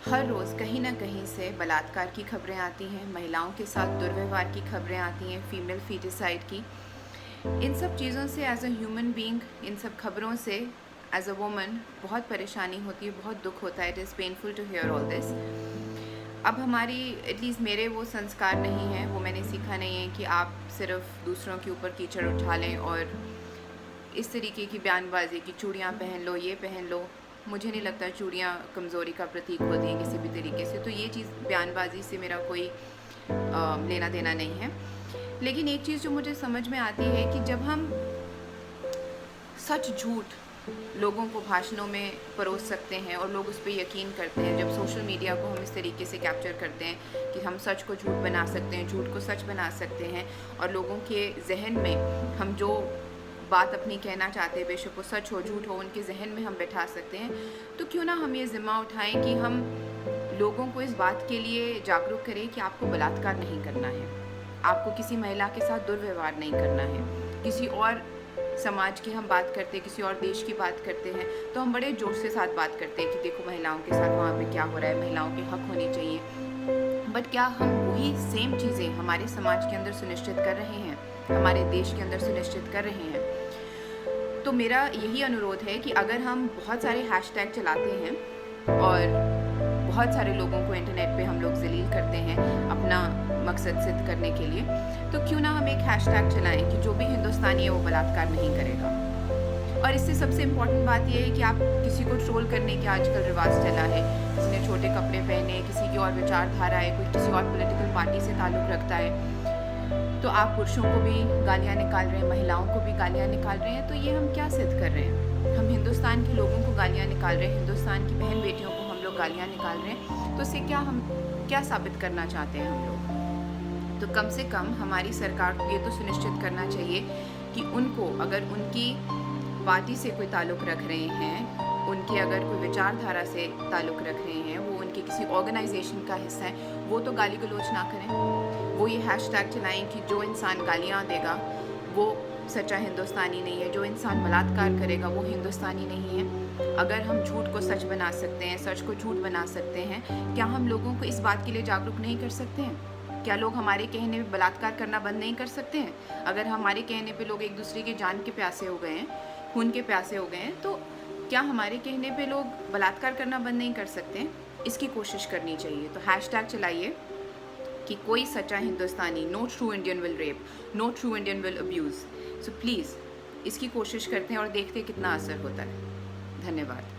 हर रोज़ कहीं ना कहीं से बलात्कार की खबरें आती हैं, महिलाओं के साथ दुर्व्यवहार की खबरें आती हैं, फीमेल फीटिसाइड की। इन सब चीज़ों से एज अ ह्यूमन बीइंग, इन सब खबरों से एज अ वुमन बहुत परेशानी होती है, बहुत दुख होता है। It is painful to hear all this. अब हमारी एटलीस्ट मेरे वो संस्कार नहीं है, वो मैंने सीखा नहीं है कि आप सिर्फ दूसरों के ऊपर कीचड़ उठा लें और इस तरीके की बयानबाजी की चूड़ियाँ पहन लो, ये पहन लो। मुझे नहीं लगता चूड़ियाँ कमज़ोरी का प्रतीक होती हैं किसी भी तरीके से। तो ये चीज़ बयानबाजी से मेरा कोई लेना देना नहीं है। लेकिन एक चीज़ जो मुझे समझ में आती है कि जब हम सच झूठ लोगों को भाषणों में परोस सकते हैं और लोग उस पर यकीन करते हैं, जब सोशल मीडिया को हम इस तरीके से कैप्चर करते हैं कि हम सच को झूठ बना सकते हैं, झूठ को सच बना सकते हैं, और लोगों के जहन में हम जो बात अपनी कहना चाहते हैं, बेशक वो सच हो झूठ हो, उनके जहन में हम बैठा सकते हैं। तो क्यों ना हम ये ज़िम्मा उठाएं कि हम लोगों को इस बात के लिए जागरूक करें कि आपको बलात्कार नहीं करना है, आपको किसी महिला के साथ दुर्व्यवहार नहीं करना है। किसी और समाज की हम बात करते हैं, किसी और देश की बात करते हैं, तो हम बड़े जोश के साथ बात करते हैं कि देखो महिलाओं के साथ वहाँ पे क्या हो रहा है, महिलाओं के हक होने चाहिए। बट क्या हम वही सेम चीज़ें हमारे समाज के अंदर सुनिश्चित कर रहे हैं, हमारे देश के अंदर सुनिश्चित कर रहे हैं? तो मेरा यही अनुरोध है कि अगर हम बहुत सारे हैशटैग चलाते हैं और बहुत सारे लोगों को इंटरनेट पे हम लोग जलील करते हैं अपना मकसद सिद्ध करने के लिए, तो क्यों ना हम एक हैशटैग चलाएं कि जो भी हिंदुस्तानी है वो बलात्कार नहीं करेगा। और इससे सबसे इम्पॉर्टेंट बात यह है कि आप किसी को ट्रोल करने के आजकल रिवाज चला है, किसी ने छोटे कपड़े पहने, किसी की और विचारधारा है, कोई किसी और पॉलिटिकल पार्टी से ताल्लुक़ रखता है, तो आप पुरुषों को भी गालियाँ निकाल रहे हैं, महिलाओं को भी गालियाँ निकाल रहे हैं। तो ये हम क्या सिद्ध कर रहे हैं? हम हिंदुस्तान के लोगों को गालियाँ निकाल रहे हैं, हिंदुस्तान की बहन बेटियों को हम लोग गालियाँ निकाल रहे हैं। तो इससे क्या साबित करना चाहते हैं हम लोग? तो कम से कम हमारी सरकार को ये तो सुनिश्चित करना चाहिए कि उनको, अगर उनकी पार्टी से कोई ताल्लुक़ रख रहे हैं, उनके अगर कोई विचारधारा से ताल्लुक़ रख रहे हैं, वो उनके किसी ऑर्गेनाइजेशन का हिस्सा है, वो तो गाली गलौज ना करें। वो ये हैशटैग चलाएं कि जो इंसान गालियाँ देगा वो सच्चा हिंदुस्तानी नहीं है, जो इंसान बलात्कार करेगा वो हिंदुस्तानी नहीं है। अगर हम झूठ को सच बना सकते हैं, सच को झूठ बना सकते हैं, क्या हम लोगों को इस बात के लिए जागरूक नहीं कर सकते हैं? क्या लोग हमारे कहने पे बलात्कार करना बंद नहीं कर सकते हैं? अगर हमारे कहने पे लोग एक दूसरे के जान के प्यासे हो गए हैं, खून के प्यासे हो गए हैं, तो क्या हमारे कहने पे लोग बलात्कार करना बंद नहीं कर सकते हैं? इसकी कोशिश करनी चाहिए। तो हैशटैग चलाइए कि कोई सच्चा Hindustani, no true Indian will rape, no true Indian will abuse. So please इसकी कोशिश करते हैं और देखते हैं कितना असर होता है। धन्यवाद।